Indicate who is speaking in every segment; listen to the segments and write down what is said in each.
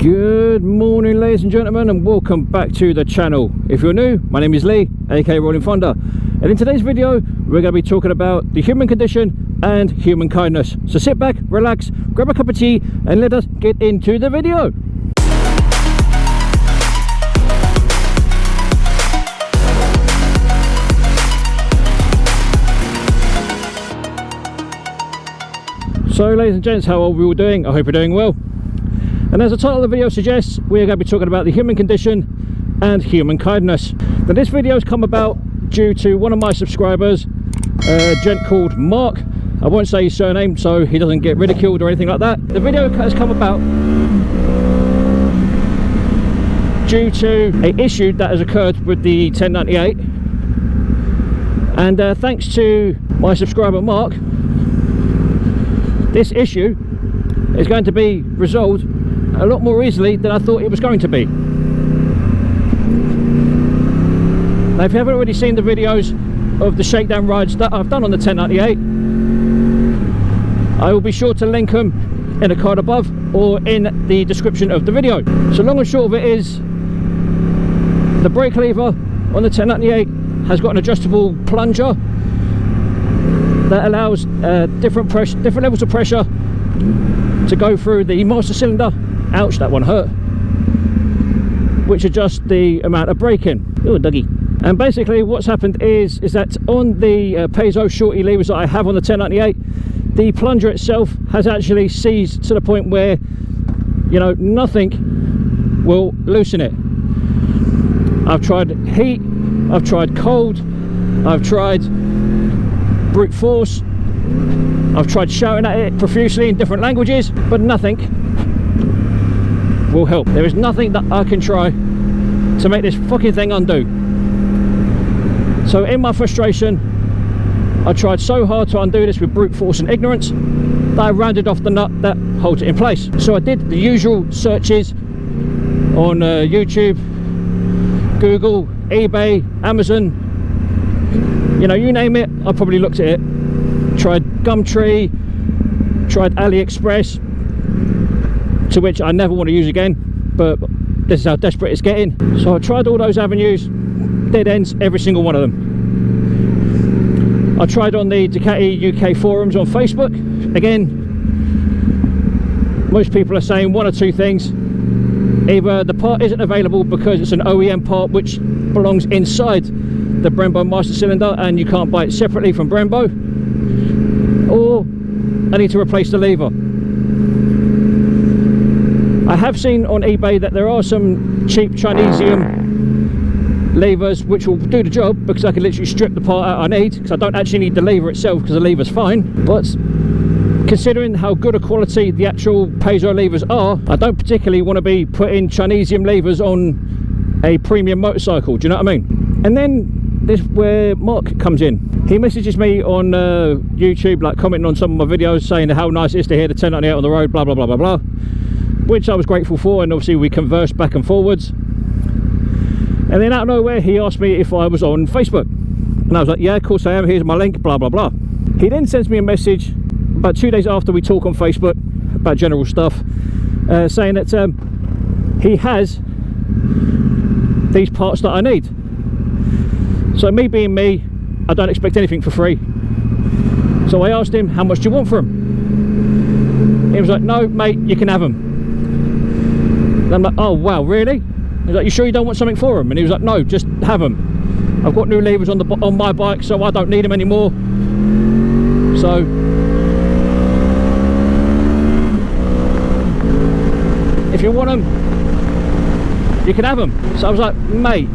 Speaker 1: Good morning, ladies and gentlemen, and welcome back to the channel. If you're new, my name is Lee, aka Rollin Thunder, and in today's video we're going to be talking about the human condition and human kindness. So sit back, relax, grab a cup of tea and let us get into the video. So ladies and gents, how are we all doing? I hope you're doing well. And as the title of the video suggests, we're going to be talking about the human condition and human kindness. Now this video has come about due to one of my subscribers, a gent called Mark. I won't say his surname so he doesn't get ridiculed or anything like that. The video has come about due to an issue that has occurred with the 1098. And thanks to my subscriber Mark, this issue is going to be resolved a lot more easily than I thought it was going to be. Now if you haven't already seen the videos of the shakedown rides that I've done on the 1098, I will be sure to link them in the card above or in the description of the video. So long and short of it is, the brake lever on the 1098 has got an adjustable plunger that allows different levels of pressure to go through the master cylinder. Ouch, that one hurt. Which adjusts the amount of braking. Oh, Dougie. And basically what's happened is that on the piezo shorty levers that I have on the 1098, the plunger itself has actually seized to the point where, you know, nothing will loosen it. I've tried heat, I've tried cold, I've tried brute force, I've tried shouting at it profusely in different languages, but nothing will help. There is nothing that I can try to make this fucking thing undo. So in my frustration, I tried so hard to undo this with brute force and ignorance that I rounded off the nut that holds it in place. So I did the usual searches on YouTube, Google, eBay, Amazon, you know, you name it, I probably looked at it. Tried Gumtree, tried AliExpress, to which I never want to use again, but this is how desperate it's getting. So I tried all those avenues, dead ends, every single one of them. I tried on the Ducati UK forums on Facebook. Again, most people are saying one or two things. Either the part isn't available because it's an OEM part which belongs inside the Brembo master cylinder and you can't buy it separately from Brembo, or I need to replace the lever. I have seen on eBay that there are some cheap Chinesium levers which will do the job, because I can literally strip the part out I need, because I don't actually need the lever itself because the lever's fine. But considering how good a quality the actual piezo levers are, I don't particularly want to be putting Chinesium levers on a premium motorcycle, do you know what I mean? And then this is where Mark comes in. He messages me on YouTube, like commenting on some of my videos, saying how nice it is to hear the 1098 on the road, blah blah blah blah blah, which I was grateful for, and obviously we conversed back and forwards. And then out of nowhere he asked me if I was on Facebook, and I was like, yeah, of course I am, here's my link, blah blah blah. He then sends me a message about 2 days after we talk on Facebook about general stuff, saying that he has these parts that I need. So me being me, I don't expect anything for free. So I asked him, how much do you want for them? He was like, no mate, you can have them. And I'm like, oh wow, really? He's like, you sure you don't want something for them? And he was like, no, just have them. I've got new levers on my bike, so I don't need them anymore. So if you want them, you can have them. So I was like, mate,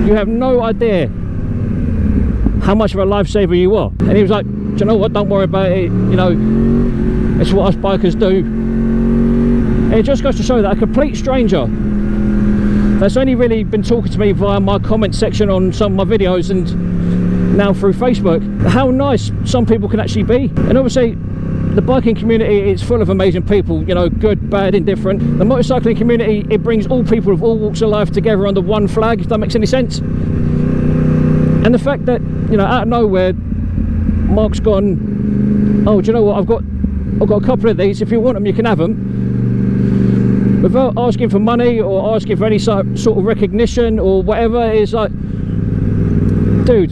Speaker 1: you have no idea how much of a lifesaver you are. And he was like, do you know what, don't worry about it, you know, it's what us bikers do. And it just goes to show that a complete stranger that's only really been talking to me via my comment section on some of my videos and now through Facebook, how nice some people can actually be. And obviously the biking community is full of amazing people, you know, good, bad, indifferent. The motorcycling community, it brings all people of all walks of life together under one flag, if that makes any sense. And the fact that, you know, out of nowhere Mark's gone, oh, do you know what, I've got I've got a couple of these, if you want them you can have them, without asking for money or asking for any sort of recognition or whatever. It's like, dude,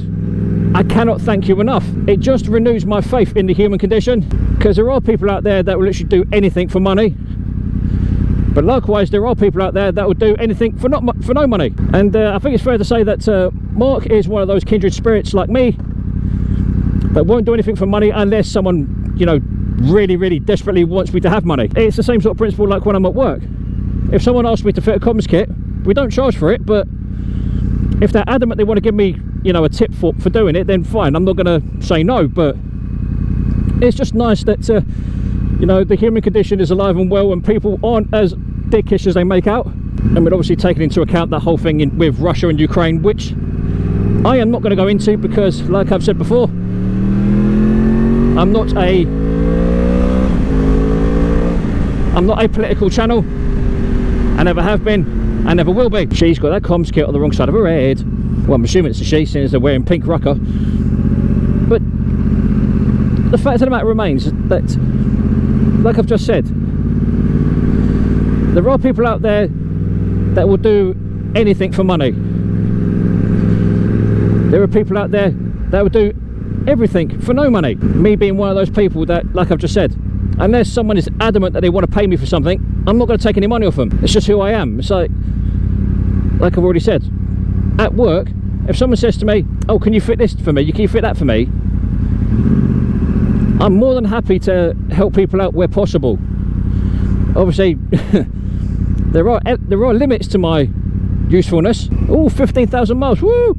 Speaker 1: I cannot thank you enough. It just renews my faith in the human condition, because there are people out there that will literally do anything for money, but likewise there are people out there that will do anything for no money. And I think it's fair to say that Mark is one of those kindred spirits like me that won't do anything for money unless someone, you know, really desperately wants me to have money. It's the same sort of principle like when I'm at work. If someone asks me to fit a comms kit, we don't charge for it, but if they're adamant they want to give me, you know, a tip for doing it, then fine, I'm not going to say no. But it's just nice that you know, the human condition is alive and well and people aren't as dickish as they make out. And we're obviously taking into account that whole thing with Russia and Ukraine, which I am not going to go into because, like I've said before, I'm not a political channel. I never have been, I never will be. She's got that comms kit on the wrong side of her head. Well, I'm assuming it's a she, since they're wearing pink rucker. But the fact of the matter remains that, like I've just said, there are people out there that will do anything for money. There are people out there that will do everything for no money. Me being one of those people that, like I've just said, unless someone is adamant that they want to pay me for something, I'm not going to take any money off them. It's just who I am. It's like I've already said, at work, if someone says to me, oh, can you fit this for me, can you fit that for me, I'm more than happy to help people out where possible. Obviously there are limits to my usefulness. Oh, 15,000 miles, woo!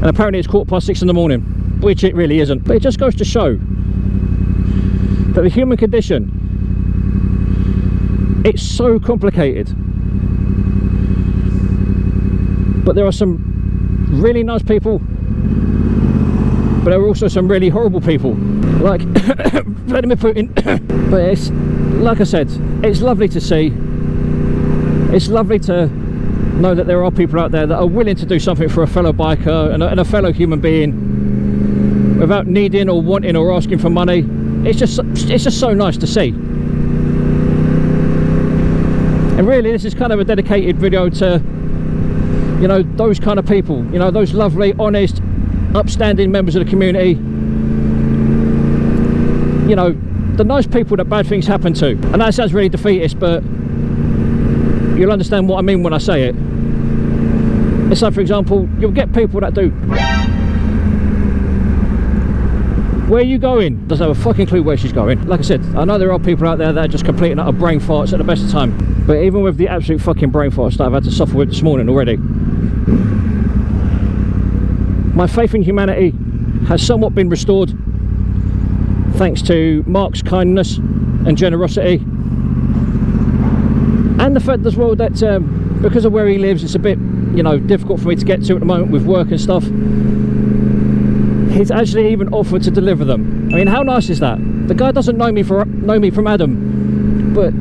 Speaker 1: And apparently it's 6:15 in the morning, which it really isn't. But it just goes to show that the human condition, it's so complicated. But there are some really nice people, but there are also some really horrible people, like Vladimir Putin. But it's, like I said, it's lovely to see. It's lovely to know that there are people out there that are willing to do something for a fellow biker and a fellow human being without needing or wanting or asking for money. It's just so nice to see. And really, this is kind of a dedicated video to, you know, those kind of people, you know, those lovely, honest, upstanding members of the community, you know, the nice people that bad things happen to. And that sounds really defeatist, but you'll understand what I mean when I say it. It's like, for example, you'll get people that do, where are you going? Doesn't have a fucking clue where she's going. Like I said, I know there are people out there that are just completing utter brain farts at the best of time. But even with the absolute fucking brain farts that I've had to suffer with this morning already, my faith in humanity has somewhat been restored thanks to Mark's kindness and generosity, and the fact as well that because of where he lives, it's a bit, you know, difficult for me to get to at the moment with work and stuff. He's actually even offered to deliver them. I mean, how nice is that? The guy doesn't know me from Adam, but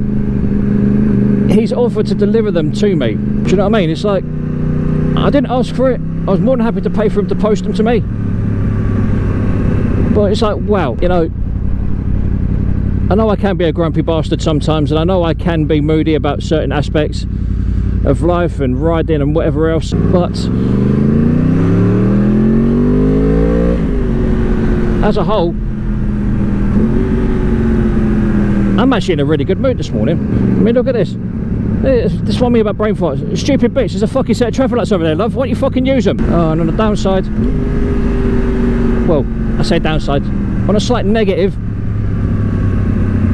Speaker 1: he's offered to deliver them to me. Do you know what I mean? It's like, I didn't ask for it. I was more than happy to pay for him to post them to me. But it's like, wow, you know, I know I can be a grumpy bastard sometimes, and I know I can be moody about certain aspects of life and riding and whatever else, but as a whole, I'm actually in a really good mood this morning. I mean, look at this. This one me about brain farts. Stupid bitch, there's a fucking set of traffic lights over there, love. Why don't you fucking use them? Oh, and on the downside, well, I say downside, on a slight negative,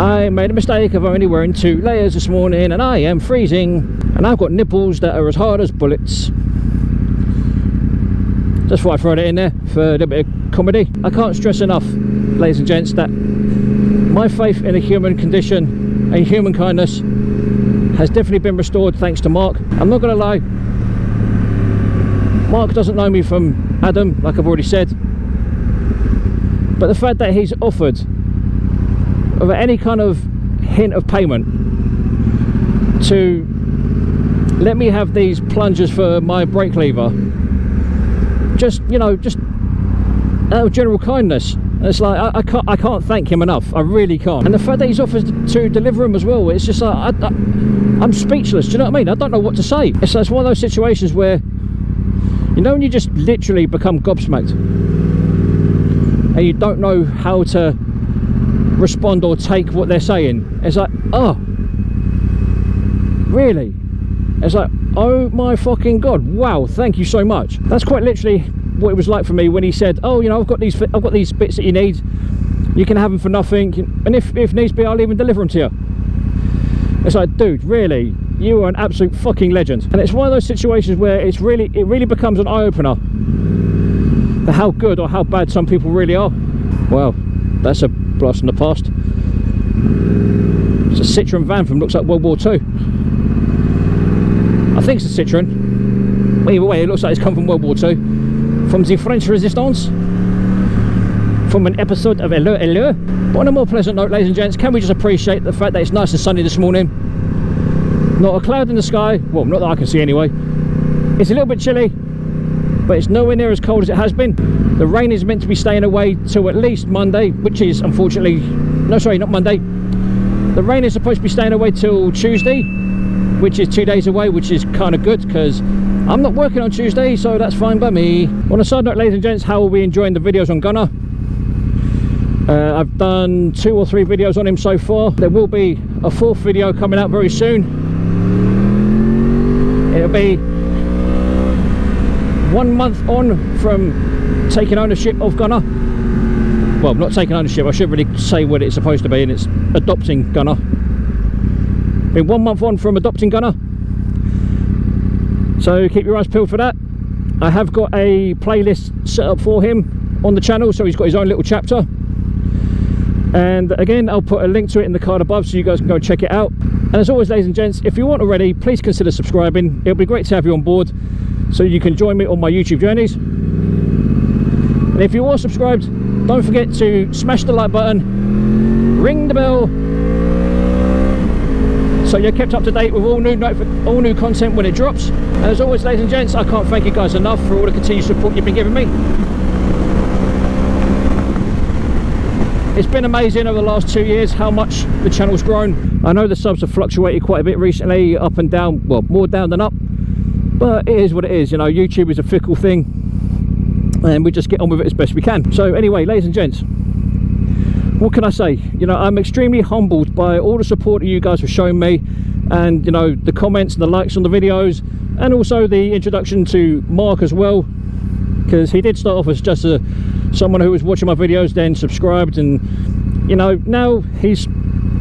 Speaker 1: I made a mistake of only wearing 2 layers this morning, and I am freezing, and I've got nipples that are as hard as bullets. Just thought I'd throw that in there for a little bit of comedy. I can't stress enough, ladies and gents, that my faith in the human condition and human kindness has definitely been restored thanks to Mark. I'm not going to lie, Mark doesn't know me from Adam, like I've already said, but the fact that he's offered of any kind of hint of payment to let me have these plungers for my brake lever, just, you know, just out of general kindness, And it's like I can't thank him enough. I really can't. And the fact that he's offered to deliver him as well, it's just like I'm speechless. Do you know what I mean? I don't know what to say. It's one of those situations where, you know, when you just literally become gobsmacked and you don't know how to respond or take what they're saying. It's like, oh, really? It's like, oh my fucking god, wow, thank you so much. That's quite literally what it was like for me when he said, oh, you know, I've got these bits that you need, you can have them for nothing, and if needs be, I'll even deliver them to you. It's like, dude, really, you are an absolute fucking legend. And it's one of those situations where it really becomes an eye-opener for how good or how bad some people really are. Wow, that's a blast from the past. It's a Citroen van from, looks like World War II. I think it's a Citroen. Either way, it looks like it's come from World War II. From the French Resistance. From an episode of Hello, Hello. But on a more pleasant note, ladies and gents, can we just appreciate the fact that it's nice and sunny this morning? Not a cloud in the sky. Well, not that I can see anyway. It's a little bit chilly, but it's nowhere near as cold as it has been. The rain is meant to be staying away till at least Monday, which is unfortunately... No, sorry, not Monday. The rain is supposed to be staying away till Tuesday, which is 2 days away, which is kind of good because I'm not working on Tuesday, so that's fine by me. On a side note, ladies and gents, how are we enjoying the videos on Gunner? I've done 2 or 3 videos on him so far. There will be a 4th video coming out very soon. It'll be 1 month on from taking ownership of Gunner. Well, not taking ownership, I shouldn't really say what it's supposed to be, and it's adopting Gunner. Been 1 month on from adopting Gunner, so keep your eyes peeled for that. I have got a playlist set up for him on the channel, so he's got his own little chapter, and again, I'll put a link to it in the card above so you guys can go check it out. And as always, ladies and gents, if you aren't already, please consider subscribing. It'll be great to have you on board so you can join me on my YouTube journeys. And if you are subscribed, don't forget to smash the like button, ring the bell, so you're kept up to date with all new content when it drops. And as always, ladies and gents, I can't thank you guys enough for all the continued support you've been giving me. It's been amazing over the last 2 years how much the channel's grown. I know the subs have fluctuated quite a bit recently, up and down, well, more down than up, but it is what it is. You know, YouTube is a fickle thing, and we just get on with it as best we can. So anyway, ladies and gents, what can I say? You know, I'm extremely humbled by all the support that you guys have shown me, and you know, the comments and the likes on the videos, and also the introduction to Mark as well, because he did start off as just someone who was watching my videos, then subscribed, and you know, now he's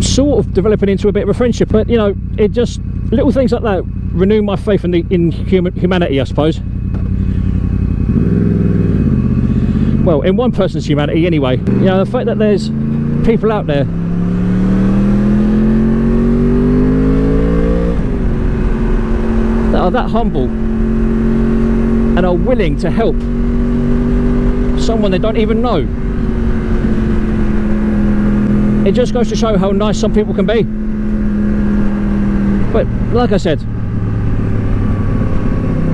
Speaker 1: sort of developing into a bit of a friendship. But you know, it just, little things like that renew my faith in humanity, I suppose. Well, in one person's humanity anyway. You know, the fact that there's people out there that are that humble and are willing to help someone they don't even know. It just goes to show how nice some people can be. But like I said,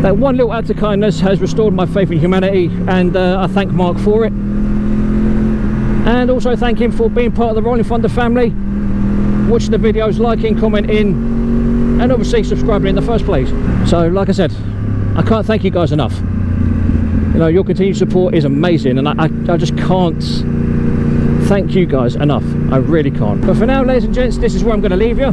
Speaker 1: that one little act of kindness has restored my faith in humanity, and I thank Mark for it, and also thank him for being part of the Rollin Thunder family, watching the videos, liking, commenting, and obviously subscribing in the first place. So like I said, I can't thank you guys enough. You know, your continued support is amazing, and I just can't thank you guys enough. I really can't. But for now, ladies and gents, this is where I'm going to leave you.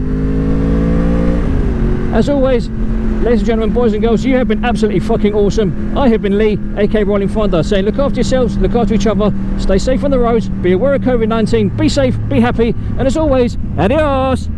Speaker 1: As always, ladies and gentlemen, boys and girls, you have been absolutely fucking awesome. I have been Lee, aka Rollin Thunder, saying look after yourselves, look after each other, stay safe on the roads, be aware of COVID-19, be safe, be happy, and as always, adios!